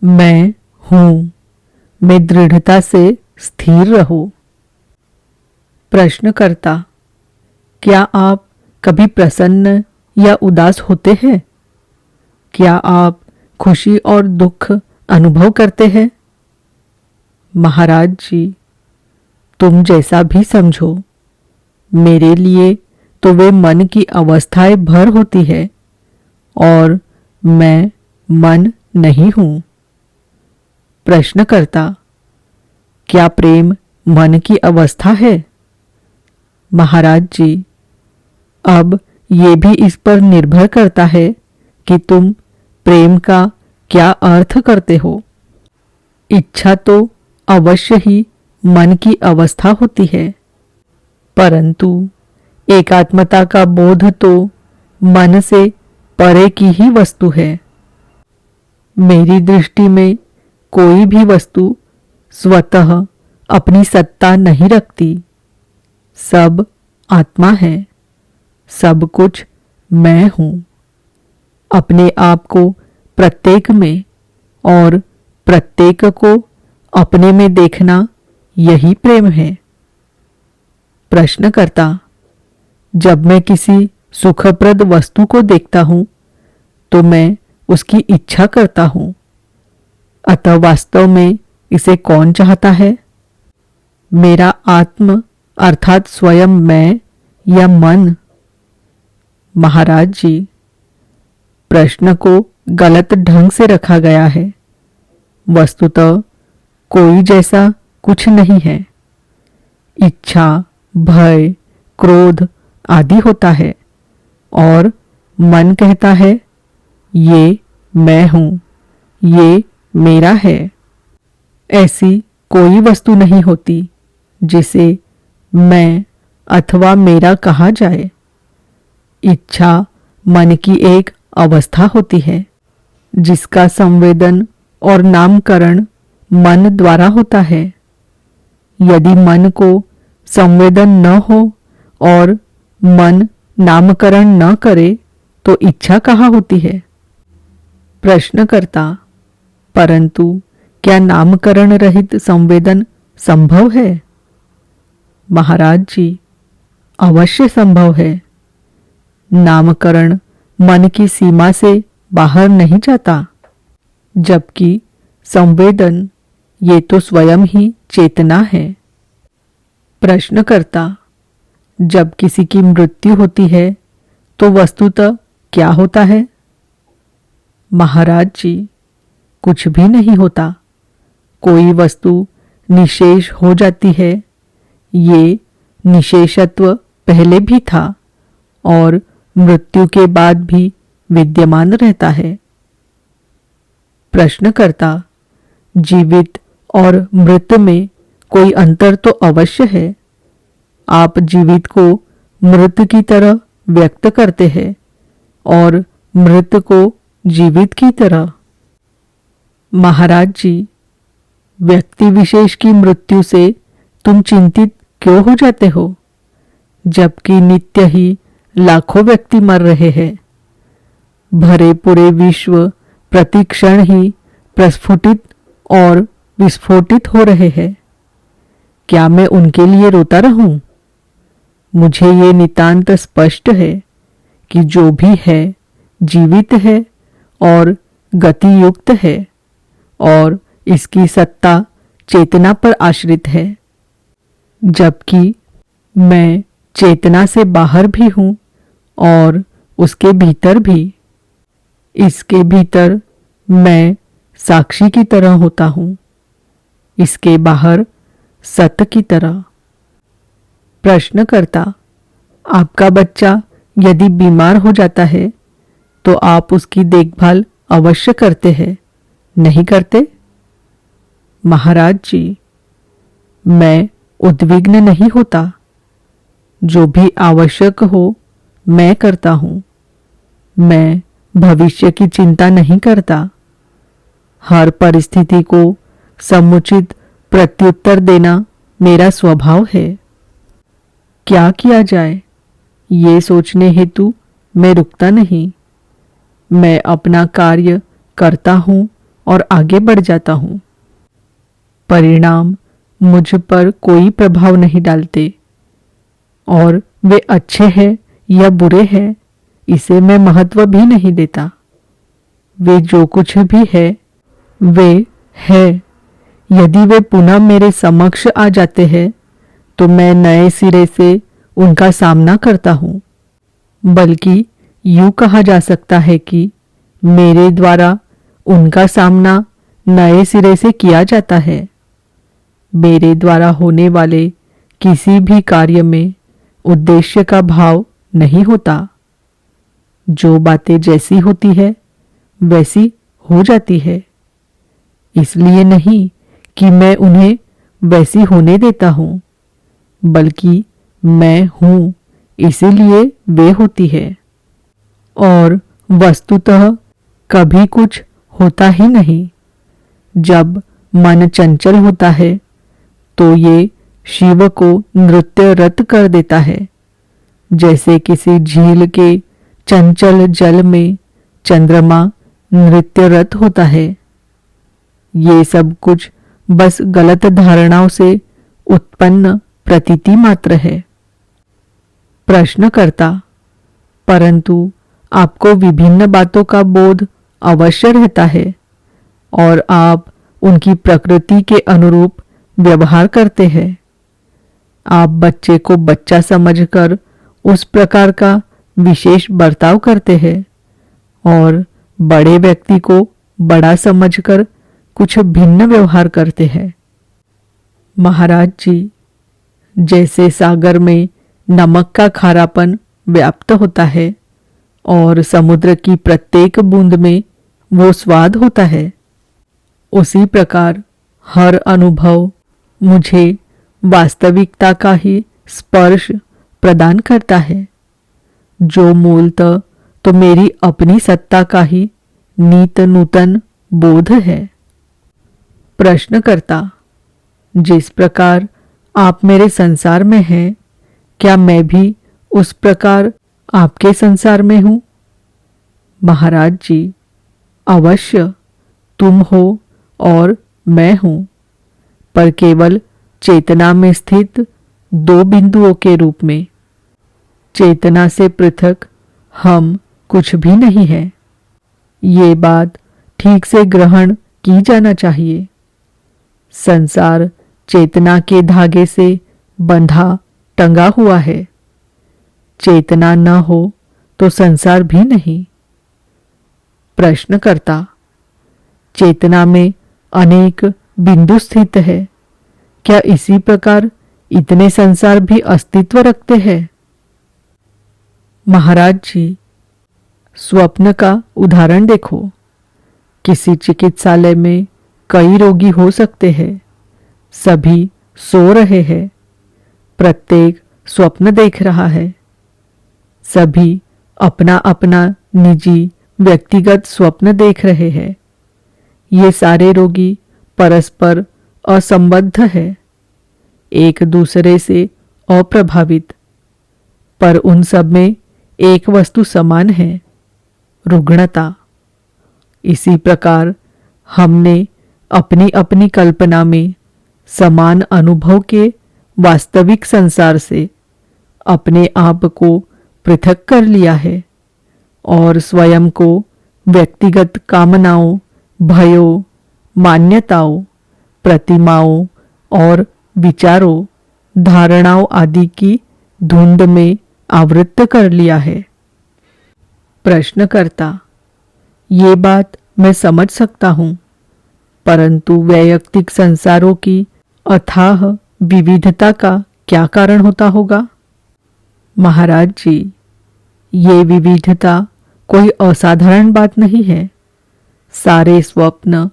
मैं हूँ में दृढ़ता से स्थिर रहो। प्रश्नकर्ता, क्या आप कभी प्रसन्न या उदास होते हैं? क्या आप खुशी और दुख अनुभव करते हैं? महाराज जी, तुम जैसा भी समझो, मेरे लिए तो वे मन की अवस्थाएं भर होती है और मैं मन नहीं हूँ। प्रश्नकर्ता, क्या प्रेम मन की अवस्था है? महाराज जी, अब ये भी इस पर निर्भर करता है कि तुम प्रेम का क्या अर्थ करते हो। इच्छा तो अवश्य ही मन की अवस्था होती है, परंतु एकात्मता का बोध तो मन से परे की ही वस्तु है। मेरी दृष्टि में कोई भी वस्तु स्वतः अपनी सत्ता नहीं रखती। सब आत्मा है, सब कुछ मैं हूँ। अपने आप को प्रत्येक में और प्रत्येक को अपने में देखना, यही प्रेम है। प्रश्नकर्ता, जब मैं किसी सुखप्रद वस्तु को देखता हूँ तो मैं उसकी इच्छा करता हूँ, अतः वास्तव में इसे कौन चाहता है? मेरा आत्म अर्थात स्वयं मैं या मन? महाराज जी, प्रश्न को गलत ढंग से रखा गया है। वस्तुतः कोई जैसा कुछ नहीं है। इच्छा, भय, क्रोध आदि होता है और मन कहता है, ये मैं हूँ, ये मेरा है। ऐसी कोई वस्तु नहीं होती जिसे मैं अथवा मेरा कहा जाए। इच्छा मन की एक अवस्था होती है जिसका संवेदन और नामकरण मन द्वारा होता है। यदि मन को संवेदन न हो और मन नामकरण न करे तो इच्छा कहाँ होती है? प्रश्नकर्ता, परंतु क्या नामकरण रहित संवेदन संभव है? महाराज जी, अवश्य संभव है। नामकरण मन की सीमा से बाहर नहीं जाता, जबकि संवेदन ये तो स्वयं ही चेतना है। प्रश्नकर्ता, जब किसी की मृत्यु होती है तो वस्तुतः क्या होता है? महाराज जी, कुछ भी नहीं होता। कोई वस्तु निशेष हो जाती है। ये निशेषत्व पहले भी था और मृत्यु के बाद भी विद्यमान रहता है। प्रश्नकर्ता, जीवित और मृत में कोई अंतर तो अवश्य है। आप जीवित को मृत की तरह व्यक्त करते हैं और मृत को जीवित की तरह। महाराज जी, व्यक्ति विशेष की मृत्यु से तुम चिंतित क्यों हो जाते हो, जबकि नित्य ही लाखों व्यक्ति मर रहे हैं। भरे पूरे विश्व प्रतिक्षण ही प्रस्फुटित और विस्फोटित हो रहे हैं। क्या मैं उनके लिए रोता रहूं? मुझे ये नितांत स्पष्ट है कि जो भी है जीवित है और गति युक्त है और इसकी सत्ता चेतना पर आश्रित है, जबकि मैं चेतना से बाहर भी हूँ और उसके भीतर भी। इसके भीतर मैं साक्षी की तरह होता हूँ, इसके बाहर सत्य की तरह। प्रश्नकर्ता, आपका बच्चा यदि बीमार हो जाता है तो आप उसकी देखभाल अवश्य करते हैं, नहीं करते? महाराज जी, मैं उद्विग्न नहीं होता। जो भी आवश्यक हो मैं करता हूँ। मैं भविष्य की चिंता नहीं करता। हर परिस्थिति को समुचित प्रत्युत्तर देना मेरा स्वभाव है। क्या किया जाए ये सोचने हेतु मैं रुकता नहीं। मैं अपना कार्य करता हूँ और आगे बढ़ जाता हूँ। परिणाम मुझ पर कोई प्रभाव नहीं डालते और वे अच्छे हैं या बुरे हैं इसे मैं महत्व भी नहीं देता। वे जो कुछ भी है वे है। यदि वे पुनः मेरे समक्ष आ जाते हैं तो मैं नए सिरे से उनका सामना करता हूँ। बल्कि यूं कहा जा सकता है कि मेरे द्वारा उनका सामना नए सिरे से किया जाता है। मेरे द्वारा होने वाले किसी भी कार्य में उद्देश्य का भाव नहीं होता। जो बातें जैसी होती है वैसी हो जाती है। इसलिए नहीं कि मैं उन्हें वैसी होने देता हूँ, बल्कि मैं हूँ इसीलिए वे होती है। और वस्तुतः कभी कुछ होता ही नहीं। जब मन चंचल होता है तो ये शिव को नृत्यरत कर देता है, जैसे किसी झील के चंचल जल में चंद्रमा नृत्यरत होता है। ये सब कुछ बस गलत धारणाओं से उत्पन्न प्रतीति मात्र है। प्रश्नकर्ता: परंतु आपको विभिन्न बातों का बोध अवश्य रहता है और आप उनकी प्रकृति के अनुरूप व्यवहार करते हैं। आप बच्चे को बच्चा समझकर उस प्रकार का विशेष बर्ताव करते हैं और बड़े व्यक्ति को बड़ा समझकर कुछ भिन्न व्यवहार करते हैं। महाराज जी, जैसे सागर में नमक का खारापन व्याप्त होता है और समुद्र की प्रत्येक बूंद में वो स्वाद होता है, उसी प्रकार हर अनुभव मुझे वास्तविकता का ही स्पर्श प्रदान करता है, जो मूलतः तो मेरी अपनी सत्ता का ही नीत नूतन बोध है। प्रश्नकर्ता: जिस प्रकार आप मेरे संसार में हैं, क्या मैं भी उस प्रकार आपके संसार में हूँ? महाराज जी, अवश्य तुम हो और मैं हूँ, पर केवल चेतना में स्थित दो बिंदुओं के रूप में। चेतना से पृथक हम कुछ भी नहीं है। ये बात ठीक से ग्रहण की जाना चाहिए। संसार चेतना के धागे से बंधा टंगा हुआ है। चेतना न हो तो संसार भी नहीं। प्रश्नकर्ता: चेतना में अनेक बिंदु स्थित है, क्या इसी प्रकार इतने संसार भी अस्तित्व रखते हैं? महाराज जी, स्वप्न का उदाहरण देखो। किसी चिकित्सालय में कई रोगी हो सकते हैं, सभी सो रहे हैं, प्रत्येक स्वप्न देख रहा है। सभी अपना अपना निजी व्यक्तिगत स्वप्न देख रहे हैं। ये सारे रोगी परस्पर असंबद्ध है, एक दूसरे से अप्रभावित, पर उन सब में एक वस्तु समान है, रुग्णता। इसी प्रकार हमने अपनी अपनी कल्पना में समान अनुभव के वास्तविक संसार से अपने आप को पृथक कर लिया है और स्वयं को व्यक्तिगत कामनाओं, भयों, मान्यताओं, प्रतिमाओं और विचारों, धारणाओं आदि की धुंध में आवृत्त कर लिया है। प्रश्नकर्ता: ये बात मैं समझ सकता हूँ, परंतु वैयक्तिक संसारों की अथाह विविधता का क्या कारण होता होगा? महाराज जी, ये विविधता कोई असाधारण बात नहीं है। सारे स्वप्न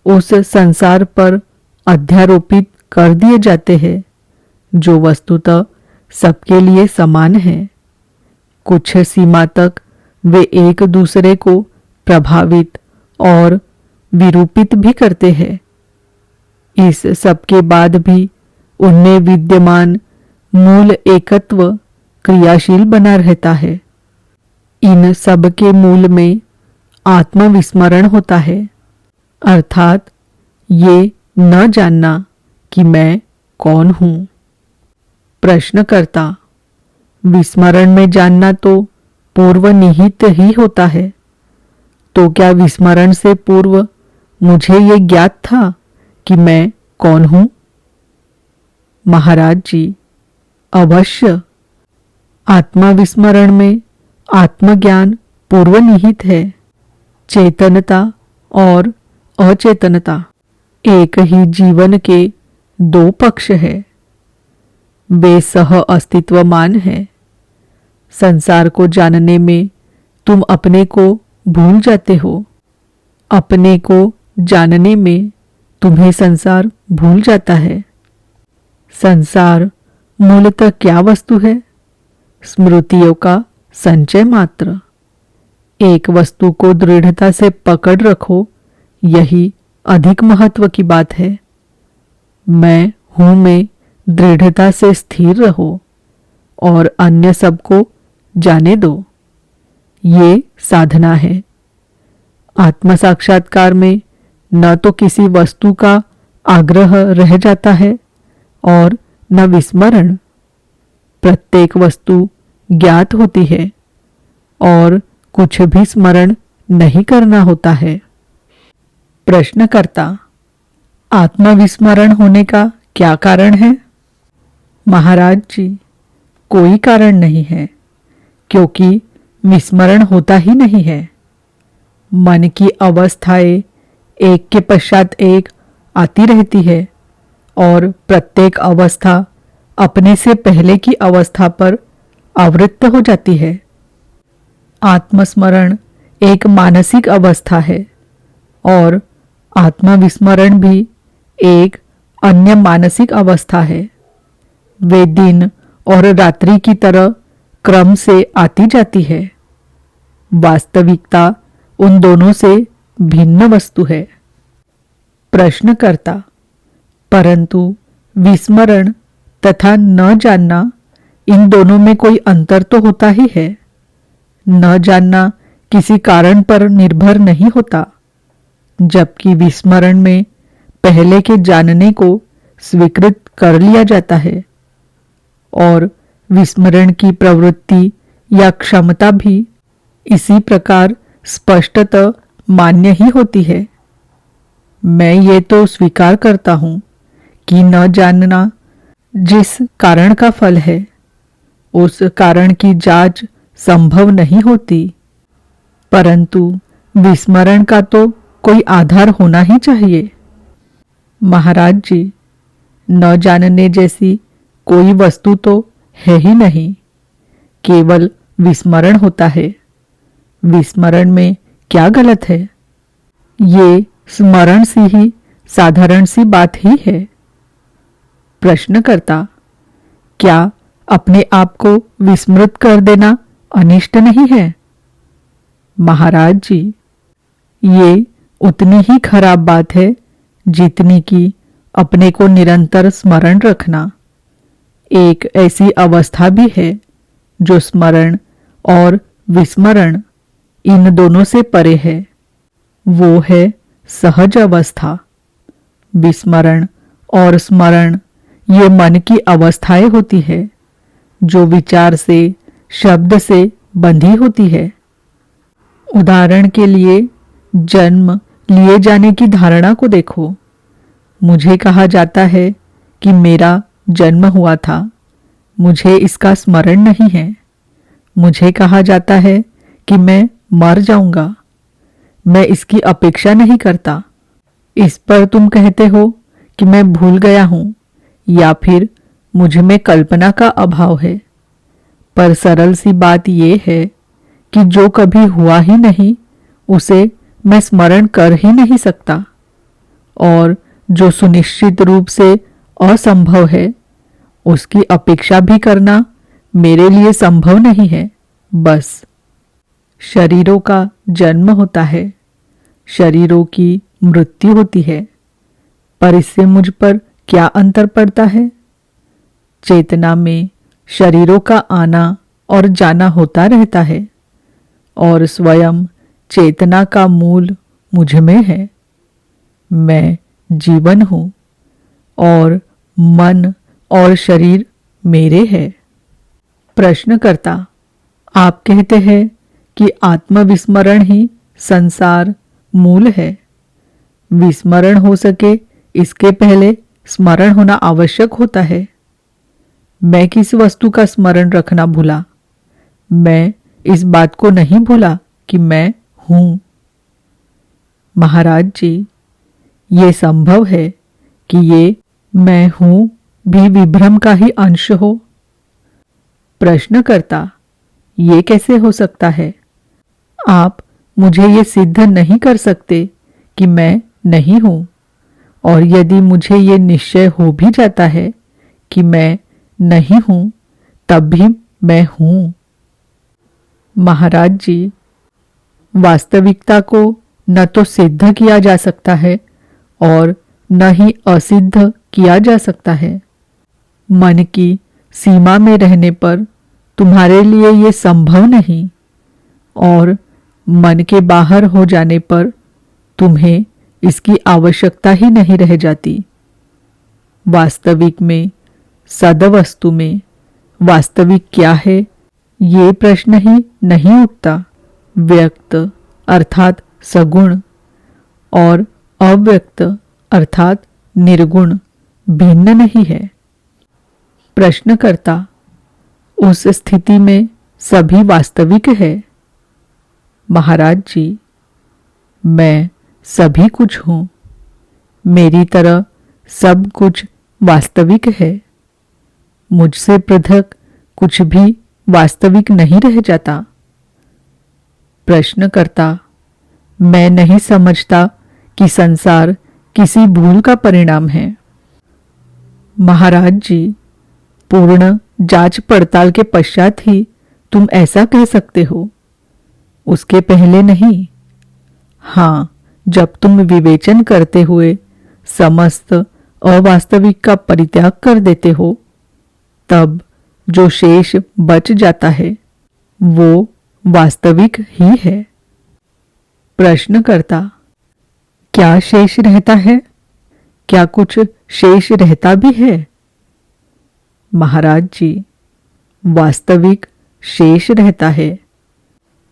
उस संसार पर अध्यारोपित कर दिए जाते हैं, जो वस्तुतः सबके लिए समान है। कुछ सीमा तक वे एक दूसरे को प्रभावित और विरूपित भी करते हैं। इस सब के बाद भी उनमें विद्यमान मूल एकत्व क्रियाशील बना रहता है। इन सब के मूल में आत्मविस्मरण होता है। अर्थात ये न जानना कि मैं कौन हूँ। प्रश्नकर्ता, विस्मरण में जानना तो पूर्व निहित ही होता है, तो क्या विस्मरण से पूर्व मुझे ये ज्ञात था कि मैं कौन हूँ? महाराज जी, अवश्य। आत्मा विस्मरण में आत्मज्ञान पूर्व निहित है। चेतनता और अचेतनता एक ही जीवन के दो पक्ष है। वे सह अस्तित्वमान है। संसार को जानने में तुम अपने को भूल जाते हो। अपने को जानने में तुम्हें संसार भूल जाता है। संसार मूलतः क्या वस्तु है? स्मृतियों का संचय मात्र। एक वस्तु को दृढ़ता से पकड़ रखो, यही अधिक महत्व की बात है। मैं हूं में दृढ़ता से स्थिर रहो और अन्य सबको जाने दो। ये साधना है। आत्म साक्षात्कार में न तो किसी वस्तु का आग्रह रह जाता है और न विस्मरण। प्रत्येक वस्तु ज्ञात होती है और कुछ भी स्मरण नहीं करना होता है। प्रश्नकर्ता, आत्मविस्मरण होने का क्या कारण है? महाराज जी, कोई कारण नहीं है, क्योंकि विस्मरण होता ही नहीं है। मन की अवस्थाएं एक के पश्चात एक आती रहती है और प्रत्येक अवस्था अपने से पहले की अवस्था पर आवृत्त हो जाती है। आत्मस्मरण एक मानसिक अवस्था है और आत्मविस्मरण भी एक अन्य मानसिक अवस्था है। वे दिन और रात्रि की तरह क्रम से आती जाती है। वास्तविकता उन दोनों से भिन्न वस्तु है। प्रश्नकर्ता, परंतु विस्मरण तथा न जानना, इन दोनों में कोई अंतर तो होता ही है। न जानना किसी कारण पर निर्भर नहीं होता, जबकि विस्मरण में पहले के जानने को स्वीकृत कर लिया जाता है और विस्मरण की प्रवृत्ति या क्षमता भी इसी प्रकार स्पष्टतः मान्य ही होती है। मैं ये तो स्वीकार करता हूँ कि न जानना जिस कारण का फल है, उस कारण की जांच संभव नहीं होती, परंतु विस्मरण का तो कोई आधार होना ही चाहिए। महाराज जी, न जानने जैसी कोई वस्तु तो है ही नहीं, केवल विस्मरण होता है। विस्मरण में क्या गलत है? ये स्मरण सी ही साधारण सी बात ही है। प्रश्नकर्ता, क्या अपने आप को विस्मृत कर देना अनिष्ट नहीं है? महाराज जी, ये उतनी ही खराब बात है जितनी कि अपने को निरंतर स्मरण रखना। एक ऐसी अवस्था भी है जो स्मरण और विस्मरण इन दोनों से परे है। वो है सहज अवस्था। विस्मरण और स्मरण ये मन की अवस्थाएं होती है जो विचार से, शब्द से बंधी होती है। उदाहरण के लिए जन्म लिए जाने की धारणा को देखो। मुझे कहा जाता है कि मेरा जन्म हुआ था, मुझे इसका स्मरण नहीं है। मुझे कहा जाता है कि मैं मर जाऊंगा, मैं इसकी अपेक्षा नहीं करता। इस पर तुम कहते हो कि मैं भूल गया हूं या फिर मुझ में कल्पना का अभाव है। पर सरल सी बात यह है कि जो कभी हुआ ही नहीं उसे मैं स्मरण कर ही नहीं सकता, और जो सुनिश्चित रूप से असंभव है उसकी अपेक्षा भी करना मेरे लिए संभव नहीं है। बस शरीरों का जन्म होता है, शरीरों की मृत्यु होती है, पर इससे मुझ पर क्या अंतर पड़ता है? चेतना में शरीरों का आना और जाना होता रहता है और स्वयं चेतना का मूल मुझ में है। मैं जीवन हूँ और मन और शरीर मेरे हैं। प्रश्नकर्ता, आप कहते हैं कि आत्मविस्मरण ही संसार मूल है। विस्मरण हो सके इसके पहले स्मरण होना आवश्यक होता है। मैं किस वस्तु का स्मरण रखना भूला? मैं इस बात को नहीं भूला कि मैं हूं। महाराज जी, ये संभव है कि ये मैं हूं भी विभ्रम का ही अंश हो? प्रश्नकर्ता, ये कैसे हो सकता है? आप मुझे ये सिद्ध नहीं कर सकते कि मैं नहीं हूं, और यदि मुझे ये निश्चय हो भी जाता है कि मैं नहीं हूं, तब भी मैं हूं। महाराज जी, वास्तविकता को न तो सिद्ध किया जा सकता है और न ही असिद्ध किया जा सकता है। मन की सीमा में रहने पर तुम्हारे लिए ये संभव नहीं, और मन के बाहर हो जाने पर तुम्हें इसकी आवश्यकता ही नहीं रह जाती। वास्तविक में, सदवस्तु में वास्तविक क्या है, ये प्रश्न ही नहीं उठता। व्यक्त अर्थात सगुण और अव्यक्त अर्थात निर्गुण भिन्न नहीं है। प्रश्नकर्ता, उस स्थिति में सभी वास्तविक है। महाराज जी, मैं सभी कुछ हूँ। मेरी तरह सब कुछ वास्तविक है। मुझसे पृथक कुछ भी वास्तविक नहीं रह जाता। प्रश्नकर्ता, मैं नहीं समझता कि संसार किसी भूल का परिणाम है। महाराज जी, पूर्ण जांच पड़ताल के पश्चात ही तुम ऐसा कह सकते हो, उसके पहले नहीं। हाँ, जब तुम विवेचन करते हुए समस्त अवास्तविक का परित्याग कर देते हो, तब जो शेष बच जाता है वो वास्तविक ही है। प्रश्नकर्ता, क्या शेष रहता है? क्या कुछ शेष रहता भी है? महाराज जी, वास्तविक शेष रहता है,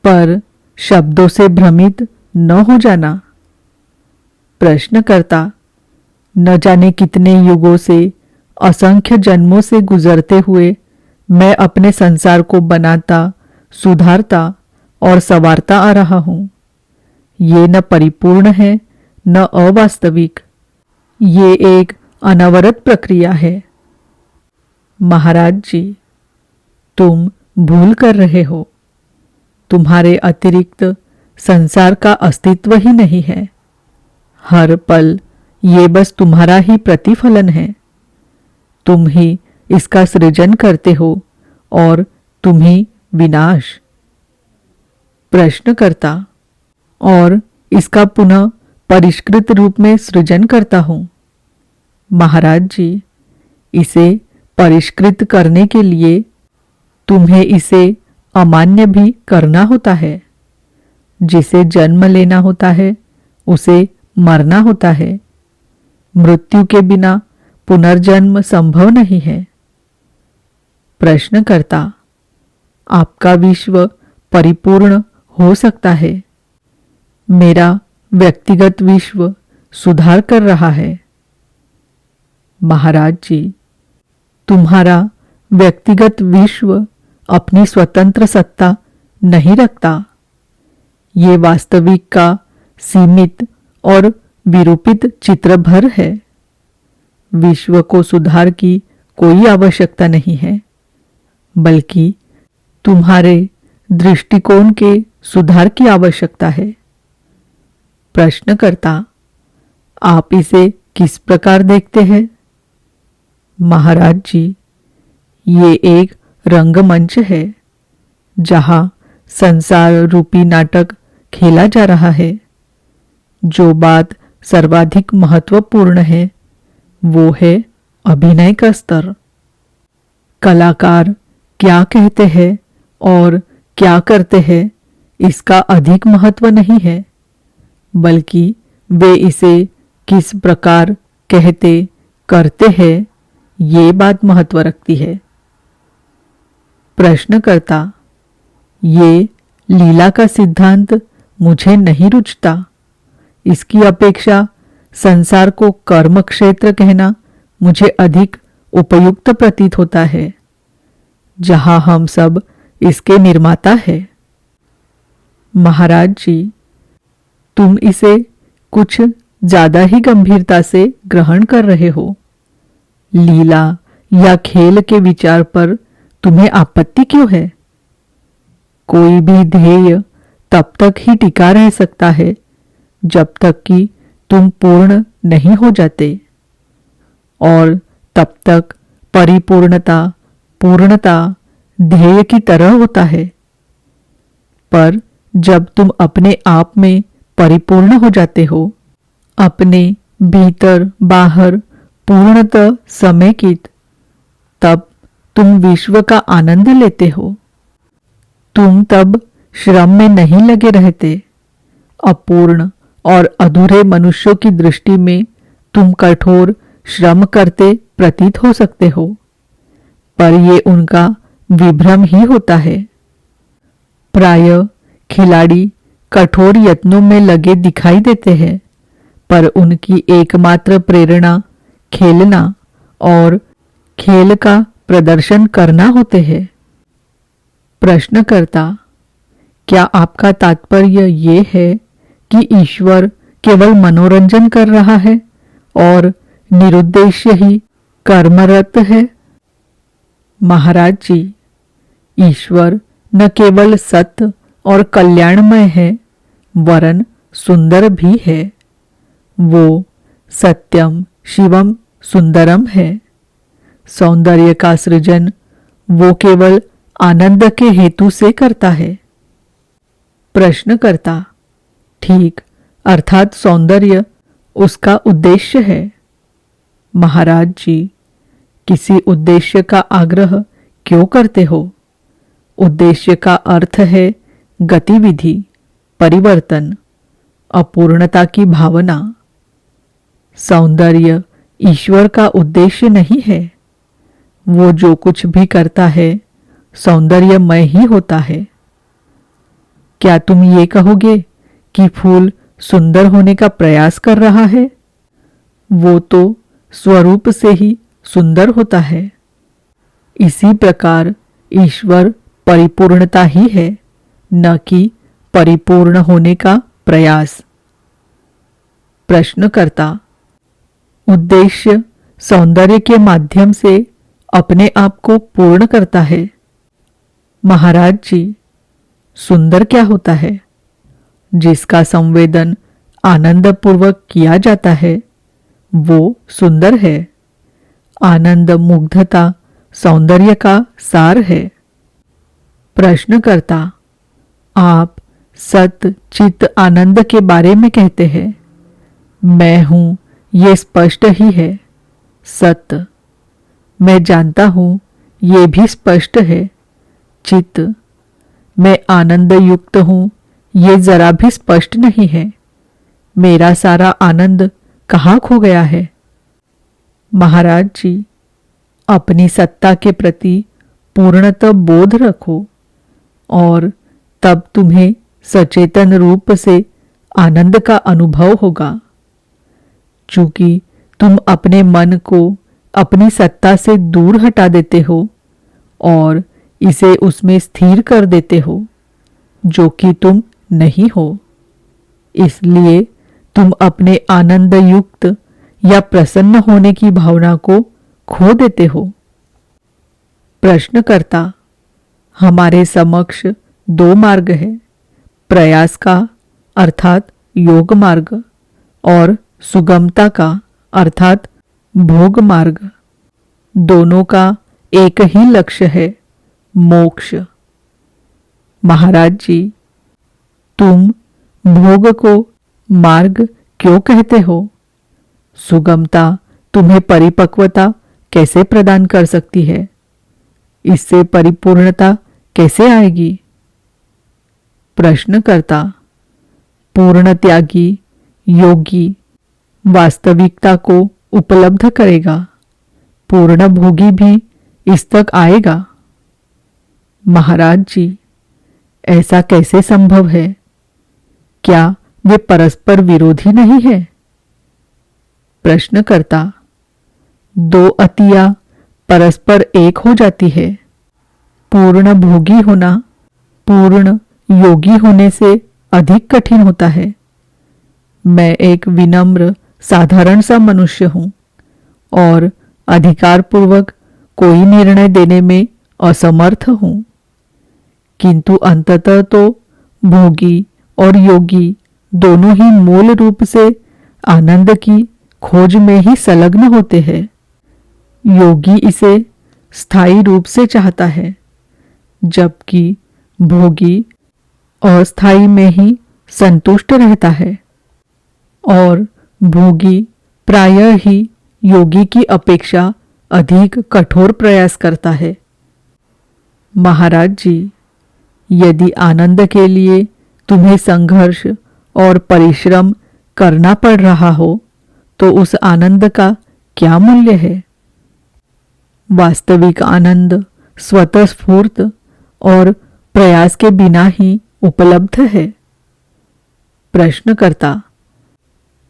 पर शब्दों से भ्रमित न हो जाना। प्रश्नकर्ता, न जाने कितने युगों से, असंख्य जन्मों से गुजरते हुए मैं अपने संसार को बनाता, सुधारता और संवारता आ रहा हूं। ये न परिपूर्ण है न अवास्तविक। ये एक अनवरत प्रक्रिया है। महाराज जी, तुम भूल कर रहे हो। तुम्हारे अतिरिक्त संसार का अस्तित्व ही नहीं है। हर पल ये बस तुम्हारा ही प्रतिफलन है। तुम ही इसका सृजन करते हो और तुम ही विनाश। प्रश्नकर्ता, और इसका पुनः परिष्कृत रूप में सृजन करता हूं। महाराज जी, इसे परिष्कृत करने के लिए तुम्हें इसे अमान्य भी करना होता है। जिसे जन्म लेना होता है उसे मरना होता है। मृत्यु के बिना पुनर्जन्म संभव नहीं है। प्रश्नकर्ता, आपका विश्व परिपूर्ण हो सकता है। मेरा व्यक्तिगत विश्व सुधार कर रहा है। महाराज जी, तुम्हारा व्यक्तिगत विश्व अपनी स्वतंत्र सत्ता नहीं रखता। ये वास्तविक का सीमित और विरूपित चित्र भर है। विश्व को सुधार की कोई आवश्यकता नहीं है, बल्कि तुम्हारे दृष्टिकोण के सुधार की आवश्यकता है। प्रश्नकर्ता, आप इसे किस प्रकार देखते हैं? महाराज जी, ये एक रंगमंच है जहां संसार रूपी नाटक खेला जा रहा है। जो बात सर्वाधिक महत्वपूर्ण है वो है अभिनय का स्तर। कलाकार क्या कहते हैं और क्या करते हैं इसका अधिक महत्व नहीं है, बल्कि वे इसे किस प्रकार कहते करते हैं, ये बात महत्व रखती है। प्रश्नकर्ता, ये लीला का सिद्धांत मुझे नहीं रुचता। इसकी अपेक्षा संसार को कर्म क्षेत्र कहना मुझे अधिक उपयुक्त प्रतीत होता है, जहां हम सब इसके निर्माता है। महाराज जी, तुम इसे कुछ ज्यादा ही गंभीरता से ग्रहण कर रहे हो। लीला या खेल के विचार पर तुम्हें आपत्ति क्यों है? कोई भी ध्येय तब तक ही टिका रह सकता है जब तक कि तुम पूर्ण नहीं हो जाते, और तब तक परिपूर्णता पूर्णता ध्येय की तरह होता है। पर जब तुम अपने आप में परिपूर्ण हो जाते हो, अपने भीतर बाहर पूर्णतः समेकित, तब तुम विश्व का आनंद लेते हो। तुम तब श्रम में नहीं लगे रहते। अपूर्ण और अधूरे मनुष्यों की दृष्टि में तुम कठोर श्रम करते प्रतीत हो सकते हो, पर ये उनका विभ्रम ही होता है। प्रायः खिलाड़ी कठोर यत्नों में लगे दिखाई देते हैं, पर उनकी एकमात्र प्रेरणा खेलना और खेल का प्रदर्शन करना होते हैं। प्रश्नकर्ता, क्या आपका तात्पर्य ये है कि ईश्वर केवल मनोरंजन कर रहा है और निरुद्देश्य ही कर्मरत है? महाराज जी, ईश्वर न केवल सत्य और कल्याणमय है, वरन सुंदर भी है। वो सत्यम शिवम सुंदरम है। सौंदर्य का सृजन वो केवल आनंद के हेतु से करता है। प्रश्नकर्ता, ठीक, अर्थात सौंदर्य उसका उद्देश्य है। महाराज जी, किसी उद्देश्य का आग्रह क्यों करते हो? उद्देश्य का अर्थ है गतिविधि, परिवर्तन, अपूर्णता की भावना। सौंदर्य ईश्वर का उद्देश्य नहीं है। वो जो कुछ भी करता है सौंदर्यमय ही होता है। क्या तुम ये कहोगे कि फूल सुंदर होने का प्रयास कर रहा है? वो तो स्वरूप से ही सुंदर होता है। इसी प्रकार ईश्वर परिपूर्णता ही है, न कि परिपूर्ण होने का प्रयास। प्रश्नकर्ता, उद्देश्य सौंदर्य के माध्यम से अपने आप को पूर्ण करता है। महाराज जी, सुंदर क्या होता है? जिसका संवेदन आनंदपूर्वक किया जाता है वो सुंदर है। आनंद मुग्धता सौंदर्य का सार है। प्रश्नकर्ता, आप सत चित आनंद के बारे में कहते हैं। मैं हूं ये स्पष्ट ही है। सत्य मैं जानता हूं, ये भी स्पष्ट है। चित मैं आनंद युक्त हूं, ये जरा भी स्पष्ट नहीं है। मेरा सारा आनंद कहाँ खो गया है? महाराज जी, अपनी सत्ता के प्रति पूर्णतः बोध रखो और तब तुम्हें सचेतन रूप से आनंद का अनुभव होगा। चूंकि तुम अपने मन को अपनी सत्ता से दूर हटा देते हो और इसे उसमें स्थिर कर देते हो, जो कि तुम नहीं हो, इसलिए तुम अपने आनंद युक्त या प्रसन्न होने की भावना को खो देते हो। प्रश्नकर्ता, हमारे समक्ष दो मार्ग है, प्रयास का अर्थात योग मार्ग और सुगमता का अर्थात भोग मार्ग। दोनों का एक ही लक्ष्य है, मोक्ष। महाराज जी, तुम भोग को मार्ग क्यों कहते हो? सुगमता तुम्हें परिपक्वता कैसे प्रदान कर सकती है? इससे परिपूर्णता कैसे आएगी? प्रश्नकर्ता, पूर्ण त्यागी, योगी, वास्तविकता को उपलब्ध करेगा। पूर्ण भोगी भी इस तक आएगा। महाराज जी, ऐसा कैसे संभव है? क्या वे परस्पर विरोधी नहीं है? प्रश्नकर्ता, दो अतिया परस्पर एक हो जाती है। पूर्ण भोगी होना पूर्ण योगी होने से अधिक कठिन होता है। मैं एक विनम्र साधारण सा मनुष्य हूँ और अधिकारपूर्वक कोई निर्णय देने में असमर्थ हूँ, किंतु अंततः तो भोगी और योगी दोनों ही मूल रूप से आनंद की खोज में ही संलग्न होते हैं। योगी इसे स्थायी रूप से चाहता है, जबकि भोगी अस्थायी में ही संतुष्ट रहता है और भोगी प्रायः ही योगी की अपेक्षा अधिक कठोर प्रयास करता है। महाराज जी, यदि आनंद के लिए तुम्हें संघर्ष और परिश्रम करना पड़ रहा हो तो उस आनंद का क्या मूल्य है? वास्तविक आनंद स्वतःस्फूर्त और प्रयास के बिना ही उपलब्ध है। प्रश्नकर्ता,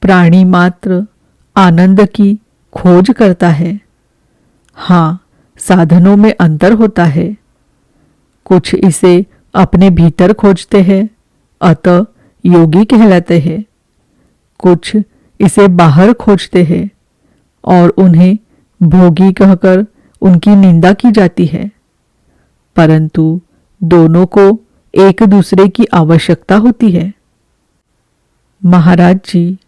प्राणी मात्र आनंद की खोज करता है। हाँ, साधनों में अंतर होता है। कुछ इसे अपने भीतर खोजते हैं, अतः योगी कहलाते हैं। कुछ इसे बाहर खोजते हैं और उन्हें भोगी कहकर उनकी निंदा की जाती है। परंतु दोनों को एक दूसरे की आवश्यकता होती है। महाराज जी,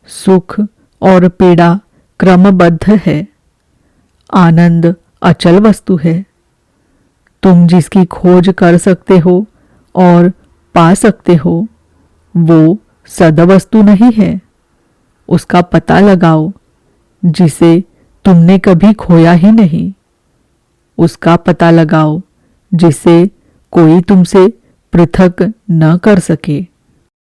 सुख और पीड़ा क्रमबद्ध है। आनंद अचल वस्तु है। तुम जिसकी खोज कर सकते हो और पा सकते हो, वो सदवस्तु नहीं है। उसका पता लगाओ जिसे तुमने कभी खोया ही नहीं। उसका पता लगाओ जिसे कोई तुमसे पृथक न कर सके।